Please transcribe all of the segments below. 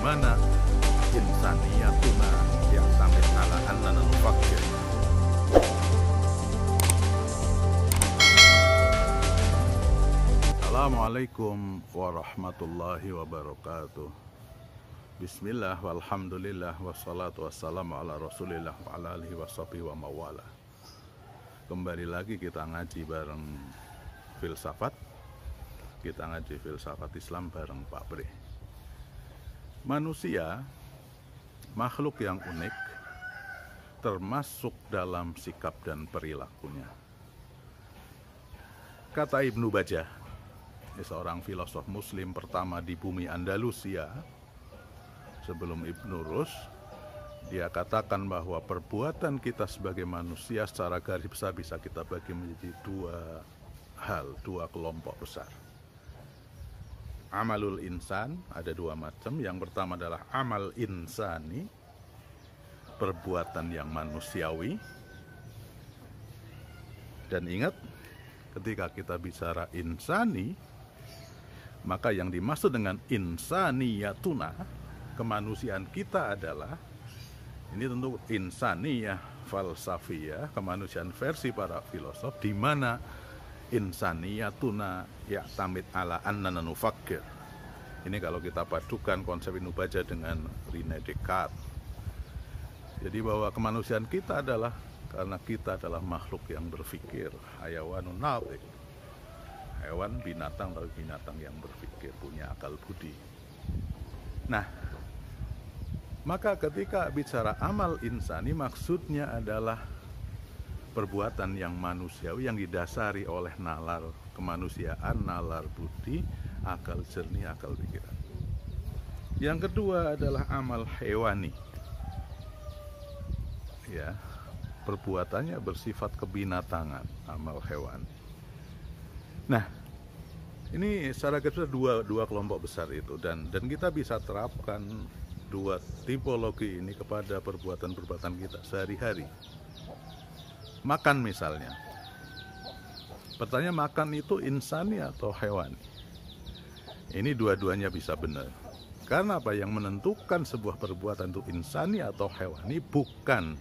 mana insaniyatuna yang samit ala annana nufakir. Assalamualaikum warahmatullahi wabarakatuh. Bismillah walhamdulillah wassalatu wassalamu ala rasulillah wa ala alihi washabihi wa mawala. Kembali lagi kita ngaji bareng filsafat. Kita ngaji filsafat Islam bareng Pak Bre. Manusia makhluk yang unik, termasuk dalam sikap dan perilakunya. Kata Ibnu Bajjah, seorang filosof muslim pertama di bumi Andalusia sebelum Ibnu Rus, dia katakan bahwa perbuatan kita sebagai manusia secara garis besar bisa kita bagi menjadi dua kelompok besar. Amalul insan ada dua macam. Yang pertama adalah amal insani, perbuatan yang manusiawi. Dan ingat, ketika kita bicara insani, maka yang dimaksud dengan insaniyatuna, kemanusiaan kita adalah, ini tentu insaniyah falsafiyah, kemanusiaan versi para filosof, di mana insaniyatuna ya'tamid ala annana nufakir. Ini kalau kita padukan konsep Ibnu Bajjah dengan René Descartes. Jadi bahwa kemanusiaan kita adalah karena kita adalah makhluk yang berpikir, hayawanun natik. Hewan, binatang, tapi binatang yang berpikir, punya akal budi. Nah, maka ketika bicara amal insani, maksudnya adalah perbuatan yang manusiawi yang didasari oleh nalar kemanusiaan, nalar budi, akal jernih, akal pikiran. Yang kedua adalah amal hewani. Ya, perbuatannya bersifat kebinatangan, amal hewani. Nah, ini secara garis dua kelompok besar itu, dan kita bisa terapkan dua tipologi ini kepada perbuatan-perbuatan kita sehari-hari. Makan misalnya. Pertanyaan, makan itu insani atau hewani? Ini dua-duanya bisa benar. Karena apa? Yang menentukan sebuah perbuatan itu insani atau hewani bukan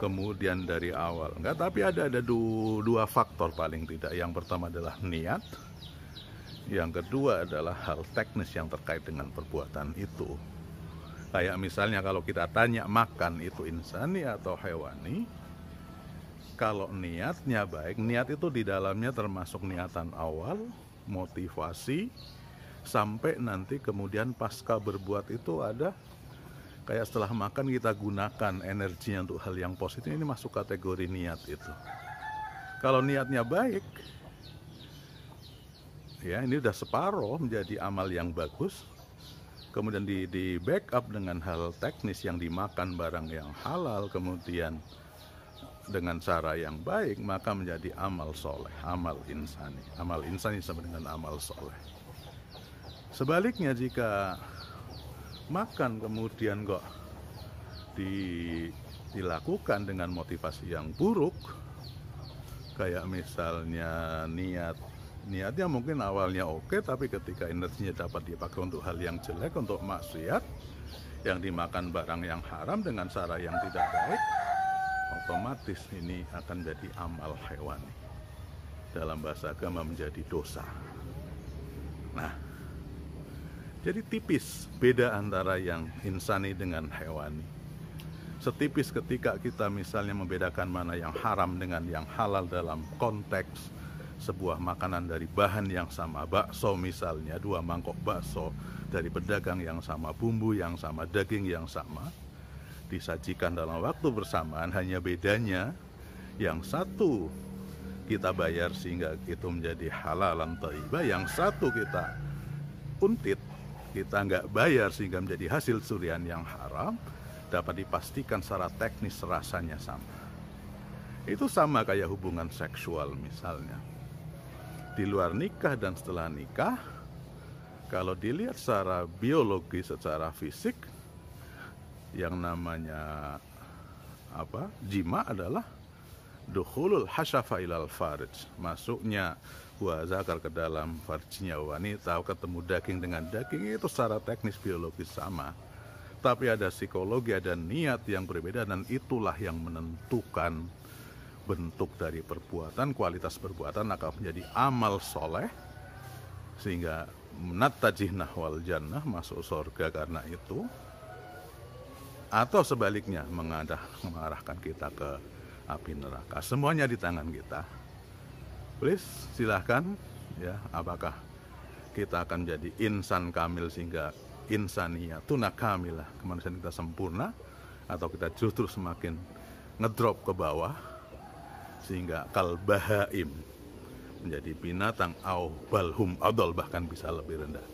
kemudian dari awal. Enggak, tapi ada dua faktor paling tidak. Yang pertama adalah niat. Yang kedua adalah hal teknis yang terkait dengan perbuatan itu. Kayak misalnya kalau kita tanya makan itu insani atau hewani, kalau niatnya baik, niat itu di dalamnya termasuk niatan awal, motivasi, sampai nanti kemudian pasca berbuat itu ada, kayak setelah makan kita gunakan energinya untuk hal yang positif, ini masuk kategori niat itu. Kalau niatnya baik, ya ini udah separuh menjadi amal yang bagus, kemudian di backup dengan hal teknis yang dimakan barang yang halal, kemudian dengan cara yang baik, maka menjadi amal soleh, amal insani. Amal insani sama dengan amal soleh. Sebaliknya jika makan kemudian kok dilakukan dengan motivasi yang buruk, kayak misalnya niatnya mungkin awalnya oke, tapi ketika energinya dapat dipakai untuk hal yang jelek, untuk maksiat, yang dimakan barang yang haram dengan cara yang tidak baik, otomatis ini akan jadi amal hewani. Dalam bahasa agama menjadi dosa. Nah, jadi tipis beda antara yang insani dengan hewani. Setipis ketika kita misalnya membedakan mana yang haram dengan yang halal dalam konteks sebuah makanan dari bahan yang sama. Bakso misalnya, 2 mangkok bakso dari pedagang yang sama, bumbu yang sama, daging yang sama, disajikan dalam waktu bersamaan, hanya bedanya yang satu kita bayar sehingga itu menjadi halalan thayyibah, yang satu kita untit, kita nggak bayar sehingga menjadi hasil curian yang haram. Dapat dipastikan secara teknis rasanya sama. Itu sama kayak hubungan seksual misalnya. Di luar nikah dan setelah nikah, kalau dilihat secara biologi, secara fisik, yang namanya jima adalah dukhulul hasyafa ilal farj, masuknya buah zakar ke dalam farjinya wanita, ketemu daging dengan daging, itu secara teknis biologis sama, tapi ada psikologi, ada niat yang berbeda, dan itulah yang menentukan bentuk dari perbuatan, kualitas perbuatan akan menjadi amal soleh, sehingga nattajih nahwal jannah, masuk surga karena itu, atau sebaliknya mengarahkan kita ke api neraka. Semuanya di tangan kita. Please silahkan ya, apakah kita akan jadi insan kamil sehingga insaniyatuna kamilah, kemanusiaan kita sempurna, atau kita justru semakin ngedrop ke bawah sehingga kalbahaim, menjadi binatang, au balhum adol, bahkan bisa lebih rendah.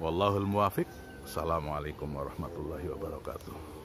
Wallahul muwafiq. Assalamualaikum warahmatullahi wabarakatuh.